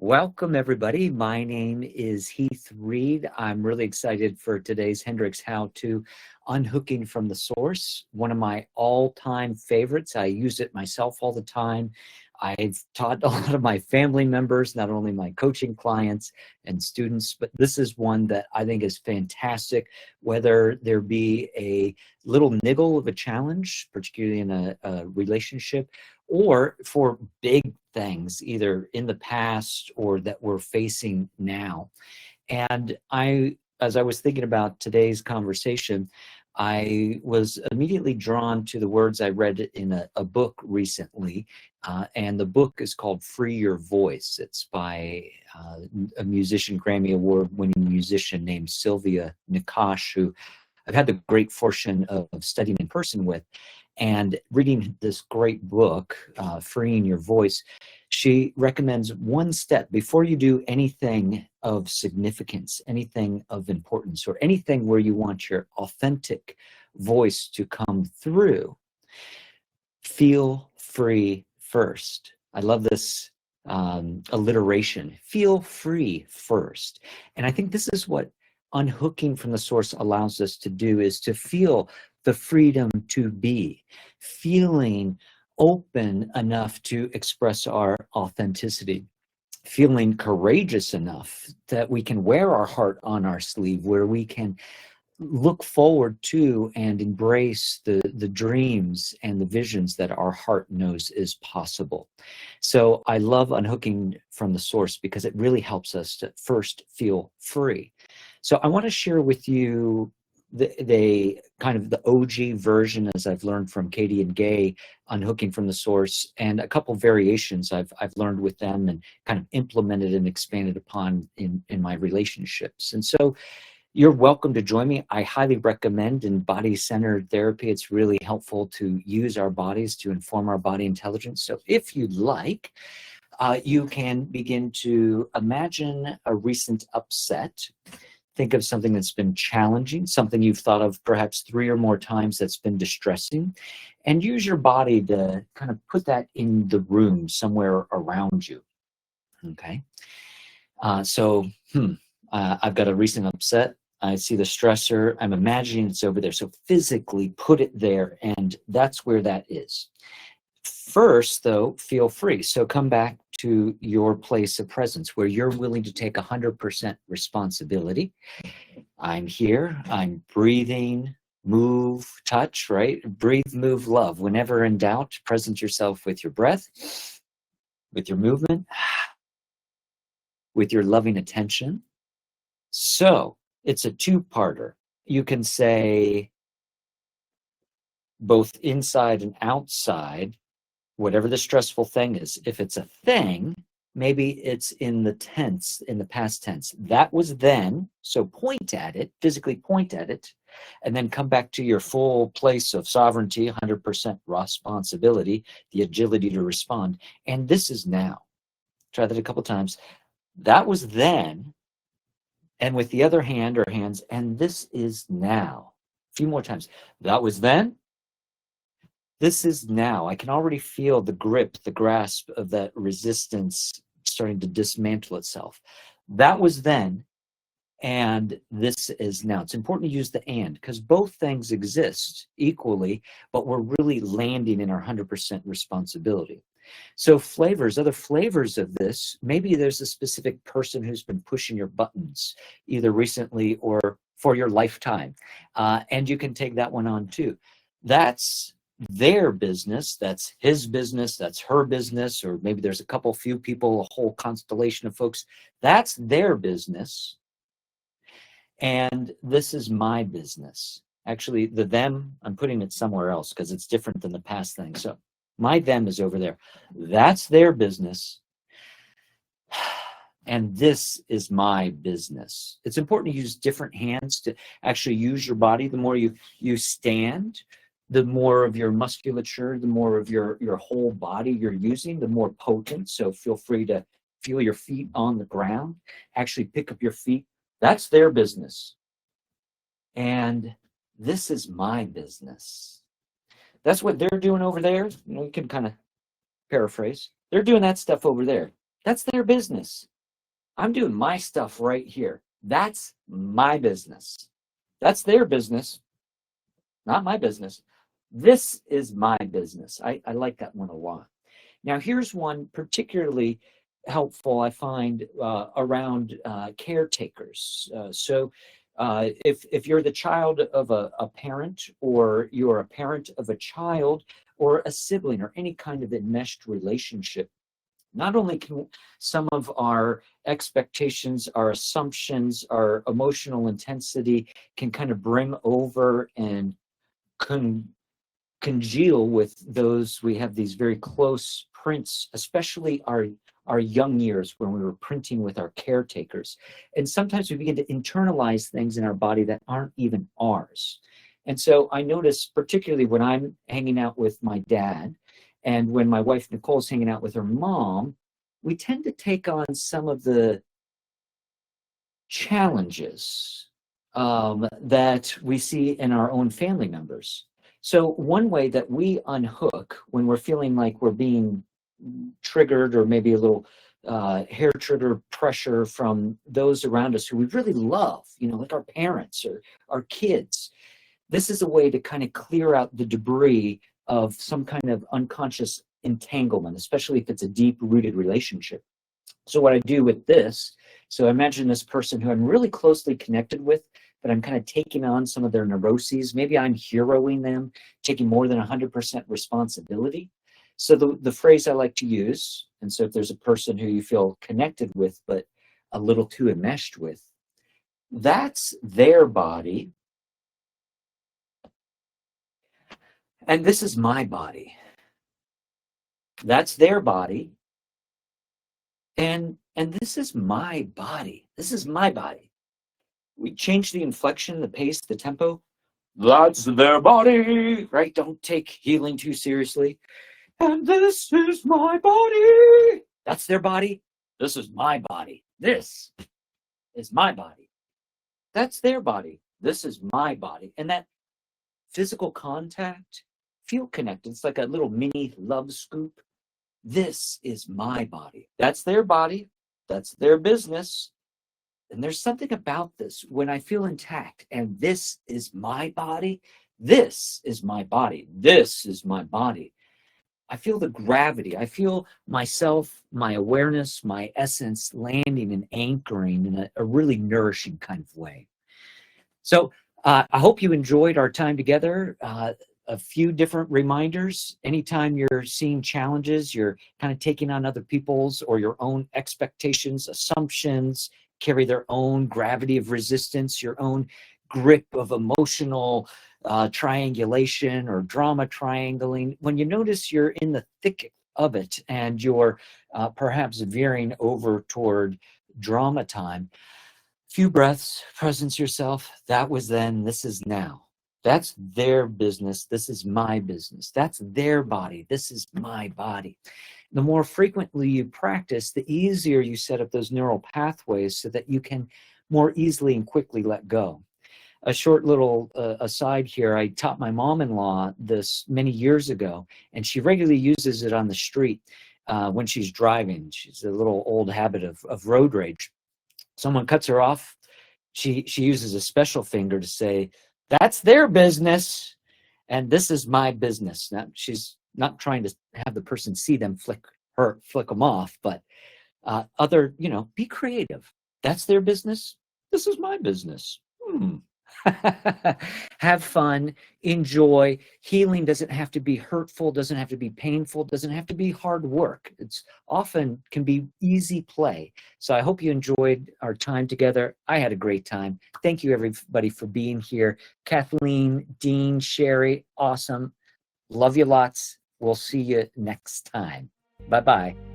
Welcome, everybody. My name is Heath Reed. I'm really excited for today's Hendricks How-To, Unhooking from the Source, one of my all-time favorites. I use it myself all the time. I've taught a lot of my family members, not only my coaching clients and students, but this is one that I think is fantastic, whether there be a little niggle of a challenge, particularly in a relationship, or for big things, either in the past or that we're facing now. And as I was thinking about today's conversation, I was immediately drawn to the words I read in a book recently, and the book is called Free Your Voice. It's by a musician, Grammy Award-winning musician named Sylvia Nakash, who I've had the great fortune of studying in person with. And reading this great book, Freeing Your Voice, she recommends one step before you do anything of significance, anything of importance, or anything where you want your authentic voice to come through. Feel free first. I love this alliteration. Feel free first. And I think this is what unhooking from the source allows us to do, is to feel the freedom to be, feeling open enough to express our authenticity, feeling courageous enough that we can wear our heart on our sleeve, where we can look forward to and embrace the dreams and the visions that our heart knows is possible. So I love unhooking from the source because it really helps us to first feel free. So I want to share with you the kind of the OG version, as I've learned from Katie and Gay, Unhooking from the Source, and a couple variations I've learned with them and kind of implemented and expanded upon in my relationships. And so you're welcome to join me. I highly recommend in body-centered therapy, it's really helpful to use our bodies to inform our body intelligence. So if you'd like, you can begin to imagine a recent upset. Think of something that's been challenging, something you've thought of perhaps 3 or more times that's been distressing, and use your body to kind of put that in the room somewhere around you. Okay. I've got a recent upset. I see the stressor. I'm imagining it's over there. So physically put it there, and that's where that is. First, though, feel free. So come back to your place of presence where you're willing to take 100% responsibility. I'm here. I'm breathing, move, touch, right? Breathe, move, love. Whenever in doubt, present yourself with your breath, with your movement, with your loving attention. So it's a two-parter. You can say both inside and outside, whatever the stressful thing is. If it's a thing, maybe it's in the tense, in the past tense. That was then, so point at it, physically point at it, and then come back to your full place of sovereignty, 100% responsibility, the agility to respond. And this is now. Try that a couple times. That was then, and with the other hand or hands, and this is now. A few more times. That was then. This is now. I can already feel the grip, the grasp of that resistance starting to dismantle itself. That was then, and this is now. It's important to use the and, because both things exist equally, but we're really landing in our 100% responsibility. So flavors, other flavors of this, maybe there's a specific person who's been pushing your buttons, either recently or for your lifetime, and you can take that one on too. That's their business, that's his business, that's her business, or maybe there's a few people, a whole constellation of folks. That's their business. And this is my business. Actually, the them, I'm putting it somewhere else because it's different than the past thing. So my them is over there. That's their business. And this is my business. It's important to use different hands to actually use your body. The more you stand, the more of your musculature, the more of your whole body you're using, the more potent. So feel free to feel your feet on the ground. Actually pick up your feet. That's their business. And this is my business. That's what they're doing over there. You can kind of paraphrase. They're doing that stuff over there. That's their business. I'm doing my stuff right here. That's my business. That's their business, not my business. This is my business. I like that one a lot. Now, here's one particularly helpful I find around caretakers. If you're the child of a parent, or you're a parent of a child, or a sibling, or any kind of enmeshed relationship, not only can some of our expectations, our assumptions, our emotional intensity can kind of brim over and congeal with those, we have these very close prints, especially our young years when we were printing with our caretakers. And sometimes we begin to internalize things in our body that aren't even ours. And so I notice, particularly when I'm hanging out with my dad, and when my wife Nicole's hanging out with her mom, we tend to take on some of the challenges that we see in our own family members. So one way that we unhook when we're feeling like we're being triggered, or maybe a little hair trigger pressure from those around us who we really love, like our parents or our kids, this is a way to kind of clear out the debris of some kind of unconscious entanglement, especially if it's a deep-rooted relationship. So what I do with this, so imagine this person who I'm really closely connected with, but I'm kind of taking on some of their neuroses. Maybe I'm heroing them, taking more than 100% responsibility. So the phrase I like to use, and so if there's a person who you feel connected with, but a little too enmeshed with, that's their body, and this is my body. That's their body, and this is my body. This is my body. We change the inflection, the pace, the tempo. That's their body, right? Don't take healing too seriously. And this is my body. That's their body. This is my body. This is my body. That's their body. This is my body. And that physical contact, feel connected. It's like a little mini love scoop. This is my body. That's their body. That's their business. And there's something about this when I feel intact, and this is my body. This is my body. This is my body. I feel the gravity. I feel myself, my awareness, my essence landing and anchoring in a really nourishing kind of way. So I hope you enjoyed our time together. A few different reminders. Anytime you're seeing challenges, you're kind of taking on other people's or your own expectations, assumptions, carry their own gravity of resistance, your own grip of emotional triangulation or drama triangling. When you notice you're in the thick of it and you're perhaps veering over toward drama time, few breaths, presence yourself. That was then, this is now. That's their business. This is my business. That's their body. This is my body. The more frequently you practice, the easier you set up those neural pathways so that you can more easily and quickly let go. A short little aside here, I taught my mom-in-law this many years ago, and she regularly uses it on the street when she's driving. She's a little old habit of road rage. Someone cuts her off, she uses a special finger to say, that's their business, and this is my business. Now, she's not trying to have the person see them flick them off, but be creative. That's their business. This is my business. Have fun, enjoy. Healing doesn't have to be hurtful, doesn't have to be painful, doesn't have to be hard work. It's often can be easy play. So I hope you enjoyed our time together. I had a great time. Thank you, everybody, for being here. Kathleen, Dean, Sherry, awesome. Love you lots. We'll see you next time. Bye-bye.